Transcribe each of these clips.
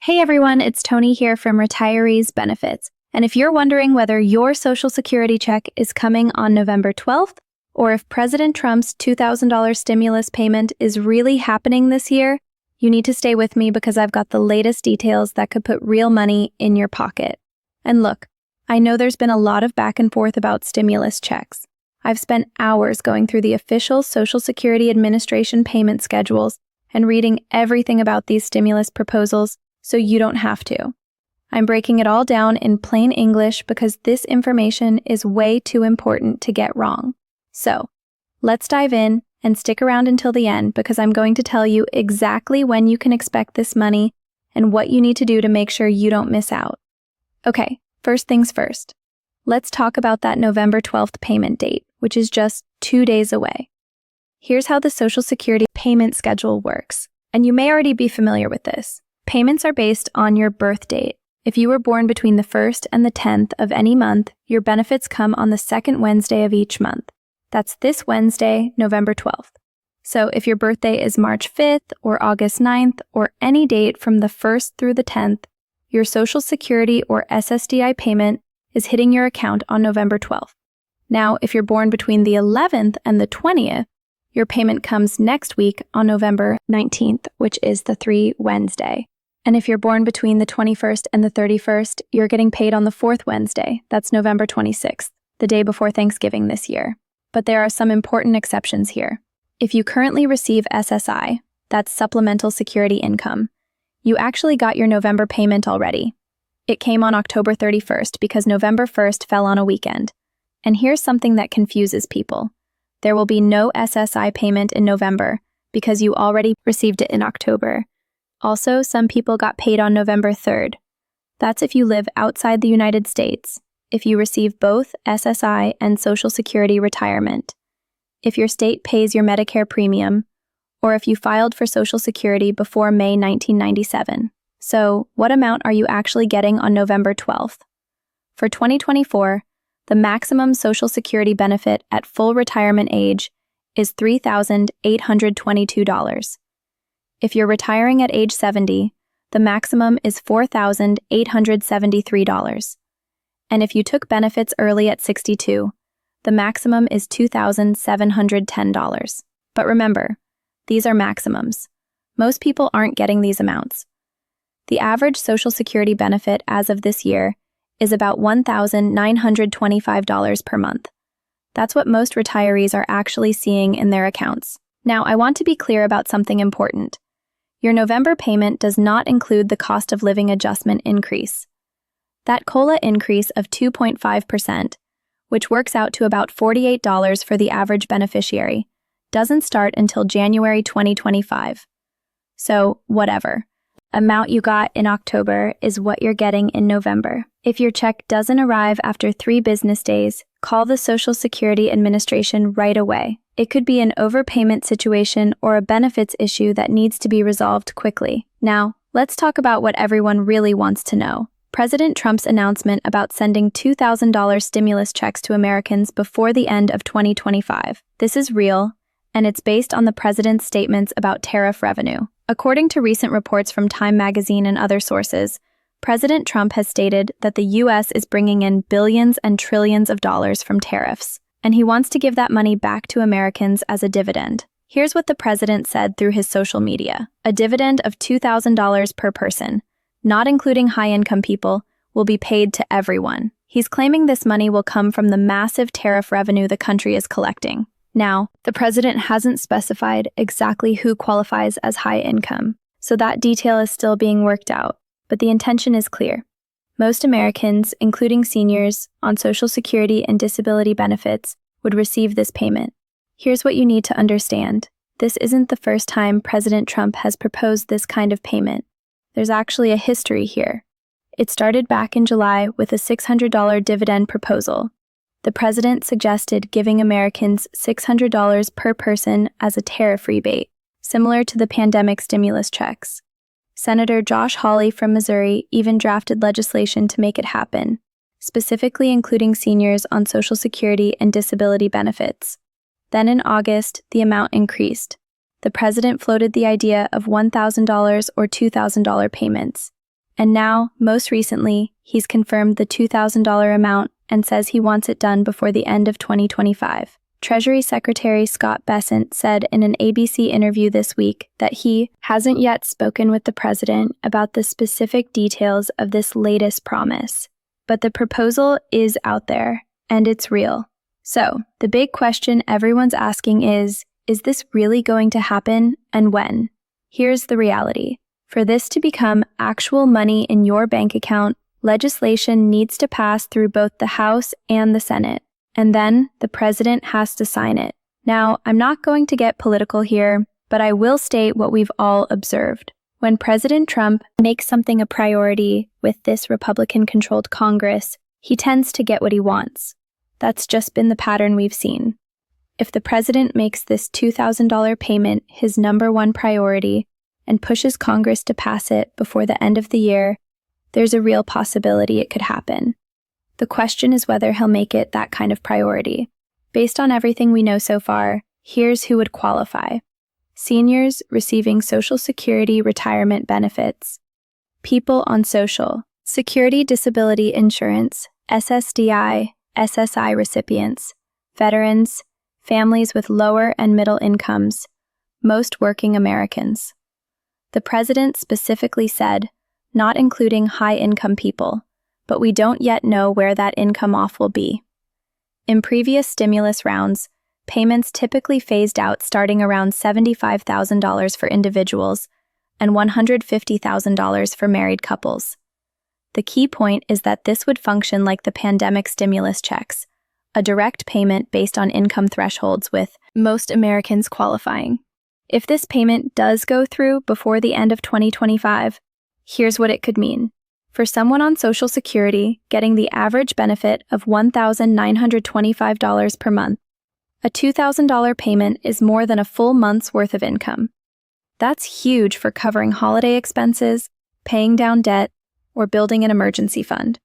Hey everyone, it's Tony here from Retirees Benefits. And if you're wondering whether your Social Security check is coming on November 12th, or if President Trump's $2,000 stimulus payment is really happening this year, you need to stay with me because I've got the latest details that could put real money in your pocket. And look, I know there's been a lot of back and forth about stimulus checks. I've spent hours going through the official Social Security Administration payment schedules and reading everything about these stimulus proposals, so you don't have to. I'm breaking it all down in plain English because this information is way too important to get wrong. So, let's dive in and stick around until the end because I'm going to tell you exactly when you can expect this money and what you need to do to make sure you don't miss out. Okay, first things first. Let's talk about that November 12th payment date, which is just 2 days away. Here's how the Social Security payment schedule works, and you may already be familiar with this. Payments are based on your birth date. If you were born between the 1st and the 10th of any month, your benefits come on the second Wednesday of each month. That's this Wednesday, November 12th. So if your birthday is March 5th or August 9th or any date from the 1st through the 10th, your Social Security or SSDI payment is hitting your account on November 12th. Now, if you're born between the 11th and the 20th, your payment comes next week on November 19th, which is the 3 Wednesday. And if you're born between the 21st and the 31st, you're getting paid on the 4th Wednesday. That's November 26th, the day before Thanksgiving this year. But there are some important exceptions here. If you currently receive SSI, that's Supplemental Security Income, you actually got your November payment already. It came on October 31st because November 1st fell on a weekend. And here's something that confuses people. There will be no SSI payment in November because you already received it in October. Also, some people got paid on November 3rd. That's if you live outside the United States, if you receive both SSI and Social Security retirement, if your state pays your Medicare premium, or if you filed for Social Security before May 1997. So, what amount are you actually getting on November 12th? For 2024, the maximum Social Security benefit at full retirement age is $3,822. If you're retiring at age 70, the maximum is $4,873. And if you took benefits early at 62, the maximum is $2,710. But remember, these are maximums. Most people aren't getting these amounts. The average Social Security benefit as of this year is about $1,925 per month. That's what most retirees are actually seeing in their accounts. Now, I want to be clear about something important. Your November payment does not include the cost of living adjustment increase. That COLA increase of 2.5%, which works out to about $48 for the average beneficiary, doesn't start until January 2025. So, whatever. Amount you got in October is what you're getting in November. If your check doesn't arrive after 3 business days, call the Social Security Administration right away. It could be an overpayment situation or a benefits issue that needs to be resolved quickly. Now, let's talk about what everyone really wants to know. President Trump's announcement about sending $2,000 stimulus checks to Americans before the end of 2025. This is real, and it's based on the president's statements about tariff revenue. According to recent reports from Time magazine and other sources, President Trump has stated that the U.S. is bringing in billions and trillions of dollars from tariffs, and he wants to give that money back to Americans as a dividend. Here's what the president said through his social media. A dividend of $2,000 per person, not including high-income people, will be paid to everyone. He's claiming this money will come from the massive tariff revenue the country is collecting. Now, the president hasn't specified exactly who qualifies as high income, so that detail is still being worked out, but the intention is clear. Most Americans, including seniors on Social Security and disability benefits, would receive this payment. Here's what you need to understand. This isn't the first time President Trump has proposed this kind of payment. There's actually a history here. It started back in July with a $600 dividend proposal. The president suggested giving Americans $600 per person as a tariff rebate, similar to the pandemic stimulus checks. Senator Josh Hawley from Missouri even drafted legislation to make it happen, specifically including seniors on Social Security and disability benefits. Then in August, the amount increased. The president floated the idea of $1,000 or $2,000 payments. And now, most recently, he's confirmed the $2,000 amount and says he wants it done before the end of 2025. Treasury Secretary Scott Bessent said in an ABC interview this week that he hasn't yet spoken with the president about the specific details of this latest promise. But the proposal is out there, and it's real. So, the big question everyone's asking is this really going to happen, and when? Here's the reality. For this to become actual money in your bank account, legislation needs to pass through both the House and the Senate, and then the president has to sign it. Now, I'm not going to get political here, but I will state what we've all observed. When President Trump makes something a priority with this Republican-controlled Congress, he tends to get what he wants. That's just been the pattern we've seen. If the president makes this $2,000 payment his number one priority and pushes Congress to pass it before the end of the year, there's a real possibility it could happen. The question is whether he'll make it that kind of priority. Based on everything we know so far, here's who would qualify. Seniors receiving Social Security retirement benefits, people on Social Security Disability Insurance, SSDI, SSI recipients, veterans, families with lower and middle incomes, most working Americans. The president specifically said, not including high-income people, but we don't yet know where that income off will be. In previous stimulus rounds, payments typically phased out starting around $75,000 for individuals and $150,000 for married couples. The key point is that this would function like the pandemic stimulus checks, a direct payment based on income thresholds with most Americans qualifying. If this payment does go through before the end of 2025, here's what it could mean. For someone on Social Security getting the average benefit of $1,925 per month, a $2,000 payment is more than a full month's worth of income. That's huge for covering holiday expenses, paying down debt, or building an emergency fund.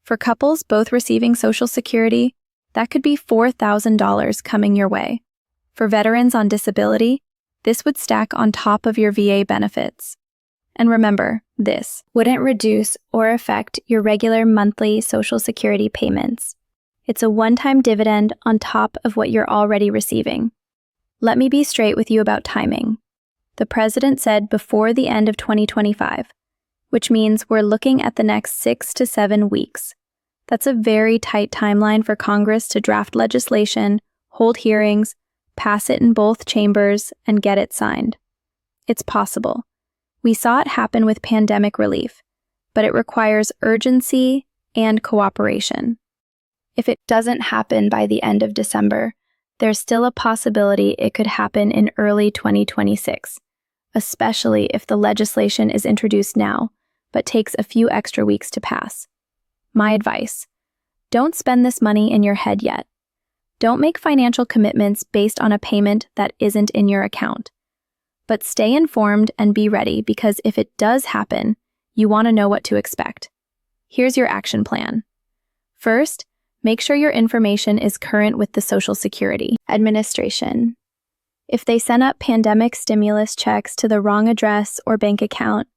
For couples both receiving Social Security, that could be $4,000 coming your way. For veterans on disability, this would stack on top of your VA benefits. And remember, this wouldn't reduce or affect your regular monthly Social Security payments. It's a one-time dividend on top of what you're already receiving. Let me be straight with you about timing. The president said before the end of 2025, which means we're looking at the next 6 to 7 weeks. That's a very tight timeline for Congress to draft legislation, hold hearings, pass it in both chambers, and get it signed. It's possible. We saw it happen with pandemic relief, but it requires urgency and cooperation. If it doesn't happen by the end of December, there's still a possibility it could happen in early 2026, especially if the legislation is introduced now, but takes a few extra weeks to pass. My advice: don't spend this money in your head yet. Don't make financial commitments based on a payment that isn't in your account. But stay informed and be ready, because if it does happen, you want to know what to expect. Here's your action plan. First, make sure your information is current with the Social Security Administration. If they sent up pandemic stimulus checks to the wrong address or bank account,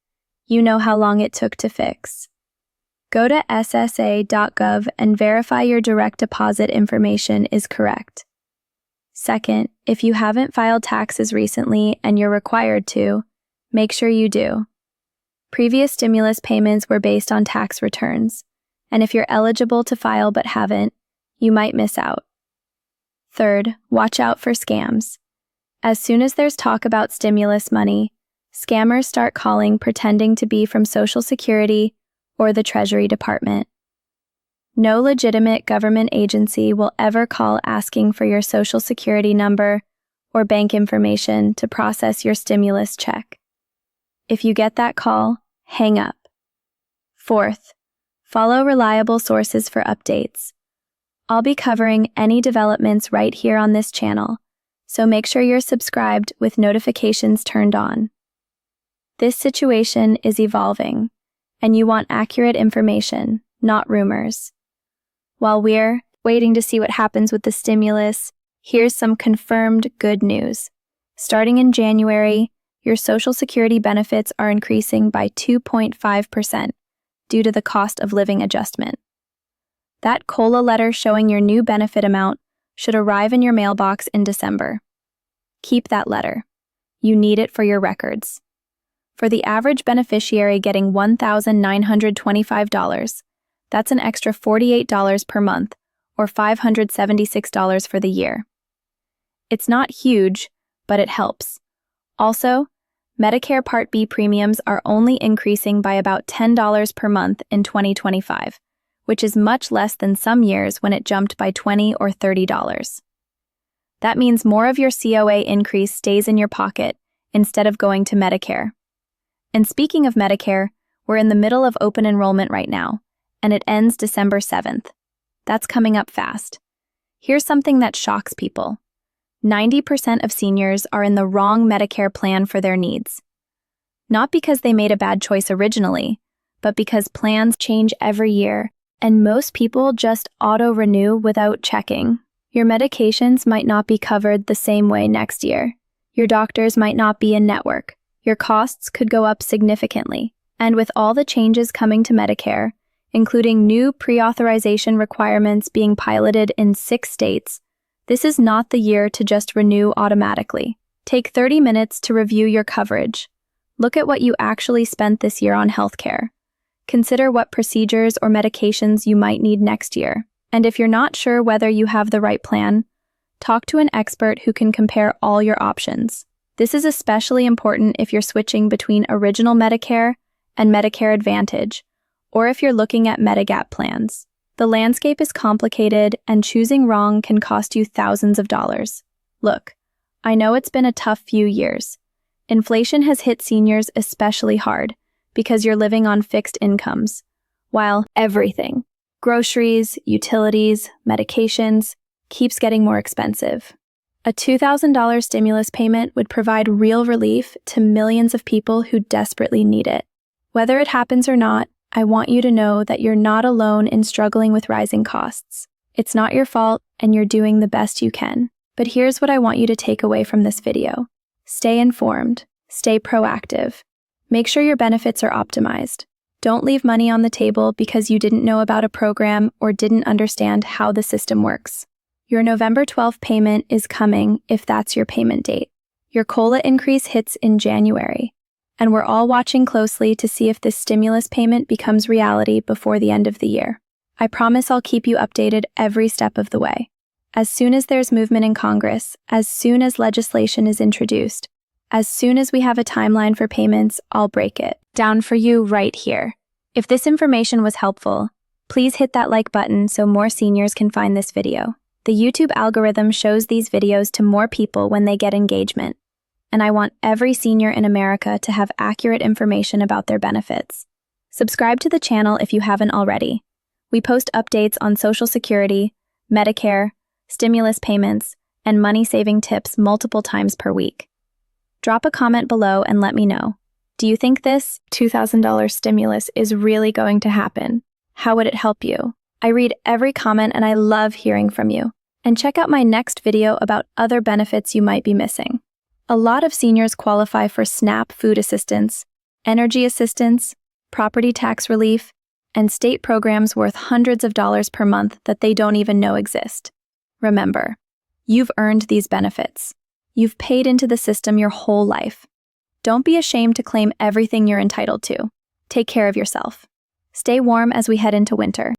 you know how long it took to fix. Go to ssa.gov and verify your direct deposit information is correct. Second, if you haven't filed taxes recently and you're required to, make sure you do. Previous stimulus payments were based on tax returns, and if you're eligible to file but haven't, you might miss out. Third, watch out for scams. As soon as there's talk about stimulus money, scammers start calling pretending to be from Social Security or the Treasury Department. No legitimate government agency will ever call asking for your Social Security number or bank information to process your stimulus check. If you get that call, hang up. Fourth, follow reliable sources for updates. I'll be covering any developments right here on this channel, so make sure you're subscribed with notifications turned on. This situation is evolving, and you want accurate information, not rumors. While we're waiting to see what happens with the stimulus, here's some confirmed good news. Starting in January, your Social Security benefits are increasing by 2.5% due to the cost of living adjustment. That COLA letter showing your new benefit amount should arrive in your mailbox in December. Keep that letter. You need it for your records. For the average beneficiary getting $1,925, that's an extra $48 per month, or $576 for the year. It's not huge, but it helps. Also, Medicare Part B premiums are only increasing by about $10 per month in 2025, which is much less than some years when it jumped by $20 or $30. That means more of your COA increase stays in your pocket instead of going to Medicare. And speaking of Medicare, we're in the middle of open enrollment right now, and it ends December 7th. That's coming up fast. Here's something that shocks people. 90% of seniors are in the wrong Medicare plan for their needs. Not because they made a bad choice originally, but because plans change every year, and most people just auto-renew without checking. Your medications might not be covered the same way next year. Your doctors might not be in network. Your costs could go up significantly. And with all the changes coming to Medicare, including new pre-authorization requirements being piloted in 6 states, this is not the year to just renew automatically. Take 30 minutes to review your coverage. Look at what you actually spent this year on healthcare. Consider what procedures or medications you might need next year. And if you're not sure whether you have the right plan, talk to an expert who can compare all your options. This is especially important if you're switching between Original Medicare and Medicare Advantage, or if you're looking at Medigap plans. The landscape is complicated, and choosing wrong can cost you thousands of dollars. Look, I know it's been a tough few years. Inflation has hit seniors especially hard because you're living on fixed incomes, while everything, groceries, utilities, medications, keeps getting more expensive. A $2,000 stimulus payment would provide real relief to millions of people who desperately need it. Whether it happens or not, I want you to know that you're not alone in struggling with rising costs. It's not your fault, and you're doing the best you can. But here's what I want you to take away from this video. Stay informed. Stay proactive. Make sure your benefits are optimized. Don't leave money on the table because you didn't know about a program or didn't understand how the system works. Your November 12th payment is coming if that's your payment date. Your COLA increase hits in January, and we're all watching closely to see if this stimulus payment becomes reality before the end of the year. I promise I'll keep you updated every step of the way. As soon as there's movement in Congress, as soon as legislation is introduced, as soon as we have a timeline for payments, I'll break it down for you right here. If this information was helpful, please hit that like button so more seniors can find this video. The YouTube algorithm shows these videos to more people when they get engagement, and I want every senior in America to have accurate information about their benefits. Subscribe to the channel if you haven't already. We post updates on Social Security, Medicare, stimulus payments, and money-saving tips multiple times per week. Drop a comment below and let me know. Do you think this $2,000 stimulus is really going to happen? How would it help you? I read every comment and I love hearing from you. And check out my next video about other benefits you might be missing. A lot of seniors qualify for SNAP food assistance, energy assistance, property tax relief, and state programs worth hundreds of dollars per month that they don't even know exist. Remember, you've earned these benefits. You've paid into the system your whole life. Don't be ashamed to claim everything you're entitled to. Take care of yourself. Stay warm as we head into winter.